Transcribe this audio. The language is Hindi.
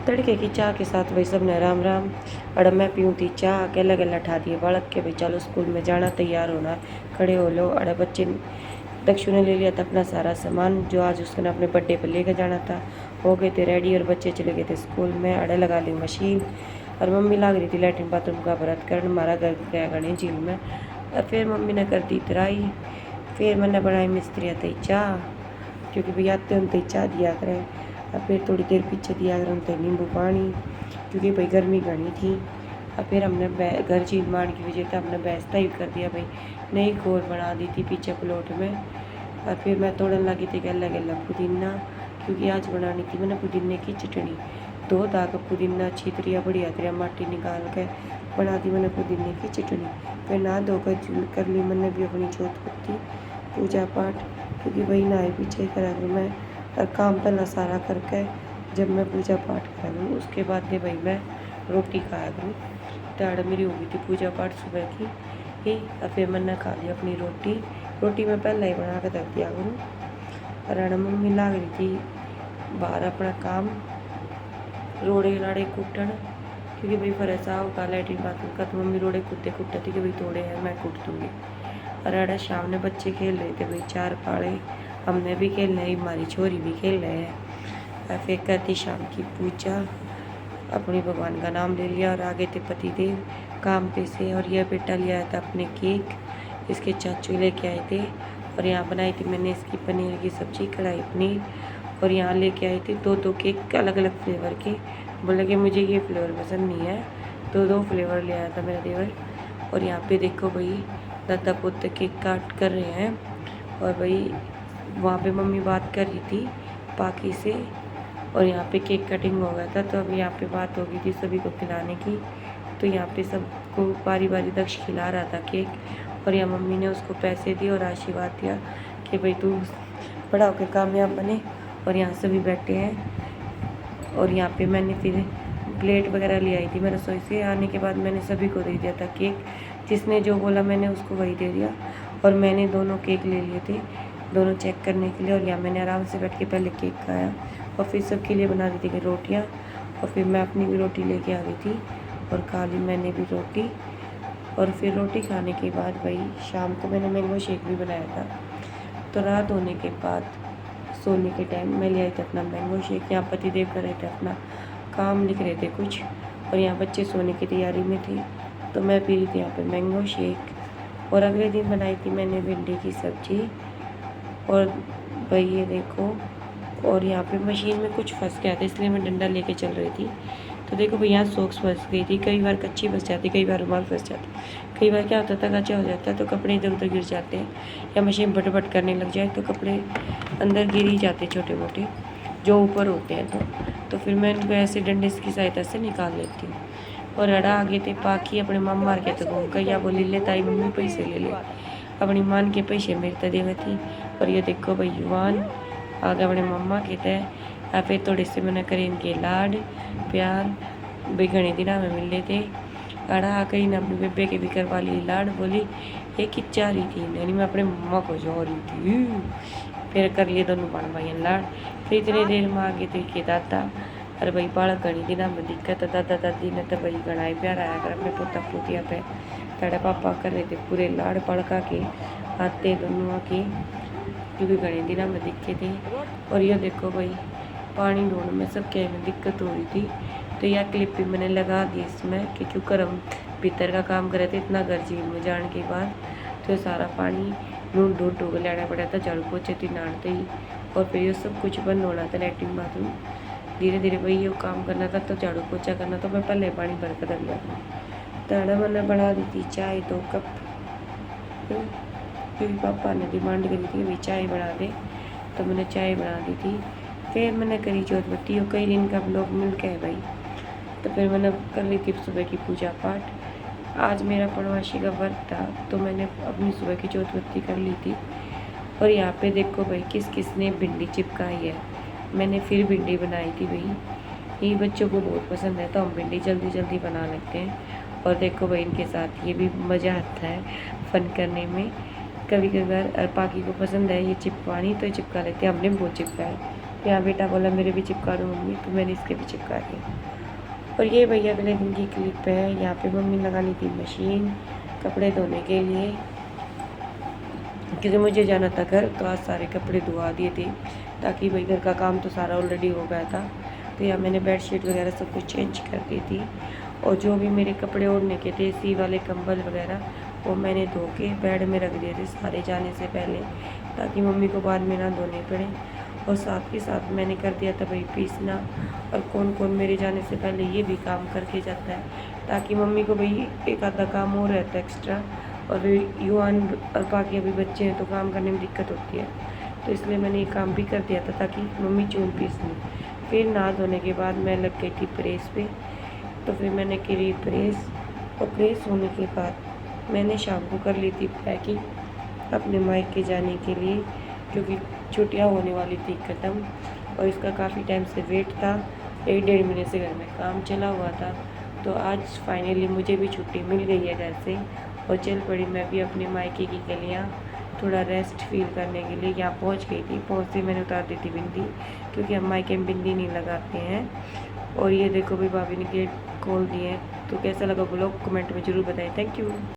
तड़के की चाह के साथ भाई सब ने राम राम। अड़ मैं पीऊँ थी चाह, अकेला अकेला ठा दिए बालक के भाई चलो स्कूल में जाना, तैयार होना, खड़े हो लो। अड़ बच्चे दक्षु ने ले लिया था अपना सारा सामान जो आज उसने अपने बर्थडे पर लेकर जाना था, हो गए थे रेडी और बच्चे चले गए थे स्कूल में। अड़े लगा ली मशीन और मम्मी लाग रही थी लैट्रिन बाथरूम का व्रत कर, हमारा घर गया गणे झील में। और फिर मम्मी ने कर दी तराई, फिर मैंने बनाई मिस्त्री तई चाह, क्योंकि भैया आते उनते चाह दिया करें। और फिर थोड़ी देर पीछे दिया करें उनते नींबू पानी, क्योंकि भाई गर्मी घनी थी। और फिर हमने घर झील मार की वजह से हमने बेस्ता ही कर दिया भाई, नई खोर बना दी थी पीछे प्लॉट में। और फिर मैं तोड़न लगी थी गला गला पुदीना, क्योंकि आज बनानी थी मैंने पुदीने की चटनी। 2 दाग पुदीना छितरिया बढ़िया तरह माटी निकाल के बना दी मैंने पुदीने की चटनी। फिर नहा धोकर कर ली मैंने भी अपनी जोत बत्ती पूजा पाठ, क्योंकि वही नहाए पीछे करा करूँ मैं। और काम पहला सारा करके जब मैं पूजा पाठ करा करूँ उसके बाद दे भाई मैं रोटी खाया करूँ। दाड़ मेरी हो गई थी पूजा पाठ सुबह की ही। और फिर मैंने खा ली अपनी रोटी, रोटी मैं पहले ही बना के रख दिया करूँ। और मम्मी लाग रही थी बाहर अपना काम, रोड़े राड़े कूटन, क्योंकि भाई फरसा होगा लैट्रिन बाथरूम का, तो मम्मी रोड़े कूटते कूटते थी कि भाई थोड़े हैं मैं कूट दूँगी। और अड़ा शाम ने बच्चे खेल रहे थे भाई 4 पाड़े, हमने भी खेल रहे, हमारी छोरी भी खेल रहे हैं। फिर करती शाम की पूजा, अपनी भगवान का नाम ले लिया और आगे थे पतिदेव काम पे से। और यह बेटा लिया था अपने केक, इसके चाचू लेके आए थे। और यहाँ बनाई थी मैंने इसकी पनीर की सब्जी, कढ़ाई पनीर। और यहाँ लेके आए थे 2 केक अलग अलग फ्लेवर के, बोले कि मुझे ये फ्लेवर पसंद नहीं है, 2 फ्लेवर ले आया था मेरा देवर। और यहाँ पे देखो भाई दादा पोते केक काट कर रहे हैं। और भाई वहाँ पे मम्मी बात कर रही थी पाकी से, और यहाँ पे केक कटिंग हो गया था, तो अभी यहाँ पे बात हो गई थी सभी को खिलाने की। तो यहाँ पे सबको बारी बारी दक्ष खिला रहा था केक, और यहाँ मम्मी ने उसको पैसे दिए और आशीर्वाद दिया कि भाई तू बड़ा होकर कामयाब बने। और यहाँ सभी बैठे हैं। और यहाँ पे मैंने फिर प्लेट वगैरह ले आई थी मैं रसोई से, आने के बाद मैंने सभी को दे दिया था केक, जिसने जो बोला मैंने उसको वही दे दिया। और मैंने दोनों केक ले लिए थे, दोनों चेक करने के लिए। और यहाँ मैंने आराम से बैठ के पहले केक खाया और फिर सबके लिए बना दी थी रोटियाँ। और फिर मैं अपनी भी रोटी लेके आ गई थी और खा ली मैंने भी रोटी। और फिर रोटी खाने के बाद भाई शाम को मैंने मैंगो शेक भी बनाया था। तो रात होने के बाद सोने के टाइम मैं ले आई थी अपना मैंगो शेक। यहाँ पतिदेव कर रहे थे अपना काम, लिख रहे थे कुछ, और यहाँ बच्चे सोने की तैयारी में थे, तो मैं पी रही थी यहाँ पे मैंगो शेक। और अगले दिन बनाई थी मैंने भिंडी की सब्जी। और भाई ये देखो, और यहाँ पे मशीन में कुछ फंस गया था, इसलिए मैं डंडा लेके चल रही थी। तो देखो भाई यहाँ सॉक्स फंस गई थी, कई बार कच्ची फंस जाती, कई बार रुमाल फंस जाती, कई बार क्या होता था कच्चा हो जाता है तो कपड़े इधर उधर गिर जाते हैं, या मशीन बट बट करने लग जाए तो कपड़े अंदर गिर ही जाते छोटे मोटे जो ऊपर होते हैं। तो फिर मैं इनको ऐसे डंडे की सहायता से निकाल लेती हूँ। और अड़ा आगे थे पाकि अपने मामा मार के तो घूम कर या बोली ले ताई मम्मी पैसे ले ले, अपनी मान के पैसे मेरे तदेव थी। और ये देखो भाई युवान आगे अपने मम्मा के थे। या फिर थोड़े से मैंने करे इनके लाड प्यार, भाई घने दिन में मिल रहे थे। अड़ा आ गई ना अपनी बेबे के भी करवा ली लाड, बोली ये किच्चा रही थी नहीं, मैं अपने मम्मा को जो रही थी। फिर कर लिए दोनों बहन भाई लाड। फिर इतनी देर में आ गए थे कि दादा, अरे भाई बालक घनी दिन में दिक्कत है, दादा दादी ने तो भाई घना प्यार आया कर अपने पोता पोतिया पे। तेरे पापा कर रहे थे पूरे लाड़ पड़का के आते दोनों आके, क्योंकि घने दिन में दिखे थे। और ये देखो भाई पानी ढूंढ में सब क्या में दिक्कत हो रही थी, तो यह क्लिप भी मैंने लगा दी इसमें कि क्योंकि हम भीतर का काम कर रहे थे इतना घर झील में जाने के बाद, तो सारा पानी ढूंढ ढूंढ ढूंढ लाना पड़ा था, झाड़ू पोछे थी नाड़ते ही। और फिर ये सब कुछ बंद होना था लैट्रिन बाथरूम, धीरे धीरे भाई ये काम करना था, तो झाड़ू पोछा करना, तो मैं पहले पानी भर कर रख लिया। दाड़ा मैंने बना दी थी चाय 2 कप, क्योंकि पापा ने डिमांड करी थी भाई चाय बना दे, तो मैंने चाय बना दी थी। फिर मैंने करी जोत बत्ती, और कई दिन का लोग मिल के है भाई, तो फिर मैंने कर ली थी सुबह की पूजा पाठ। आज मेरा पूर्णमासी का व्रत था, तो मैंने अपनी सुबह की जोत बत्ती कर ली थी। और यहाँ पे देखो भाई किस किस ने भिंडी चिपकाई है, मैंने फिर भिंडी बनाई थी भाई, ये बच्चों को बहुत पसंद है तो हम भिंडी जल्दी जल्दी बना लेते हैं। और देखो भाई इनके साथ ये भी मज़ा आता है फ़न करने में, कभी कभार पाकी को पसंद है ये चिपकानी तो चिपका लेते हैं, हमने बहुत चिपकाया। यहाँ बेटा बोला मेरे भी चिपका दो मम्मी, तो मैंने इसके भी चिपका दिया। और ये भैया अगले दिन की क्लिप है। यहाँ पे मम्मी लगा ली थी मशीन कपड़े धोने के लिए, क्योंकि मुझे जाना था घर, तो आज सारे कपड़े धुआ दिए थे, ताकि भाई घर का काम तो सारा ऑलरेडी हो गया था। तो यहाँ मैंने बेडशीट वगैरह सब कुछ चेंज कर दी थी, और जो भी मेरे कपड़े ओढ़ने के थे सी वाले कंबल वगैरह, वो मैंने धो के बेड में रख दिए थे सारे जाने से पहले, ताकि मम्मी को बाद में ना धोने पड़े। और साथ ही साथ मैंने कर दिया था भाई पीसना, और कौन कौन मेरे जाने से पहले ये भी काम करके जाता है, ताकि मम्मी को भाई एक आधा काम और रहता है एक्स्ट्रा, और युवान और बाकी अभी बच्चे हैं तो काम करने में दिक्कत होती है। तो इसलिए मैंने ये काम भी कर दिया था, ताकि मम्मी चून पीस लें। फिर नहा धोने के बाद मैं लग गई थी प्रेस पे, तो फिर मैंने करी प्रेस, और प्रेस होने के बाद मैंने शाम को कर ली थी पैकिंग अपने मायके जाने के लिए, क्योंकि छुट्टियाँ होने वाली थी ख़त्म, और इसका काफ़ी टाइम से वेट था। 1-1.5 महीने से घर में काम चला हुआ था, तो आज फाइनली मुझे भी छुट्टी मिल गई है घर से, और चल पड़ी मैं भी अपने मायके की गलियाँ थोड़ा रेस्ट फील करने के लिए। यहाँ पहुँच गई थी, पहुँचते मैंने उतार दी थी बिंदी, क्योंकि हम मायके में बिंदी नहीं लगाते हैं। और ये देखो भी भाभी ने गेट खोल दिए हैं। तो कैसा लगा ब्लॉग कमेंट में ज़रूर बताएं। Thank you.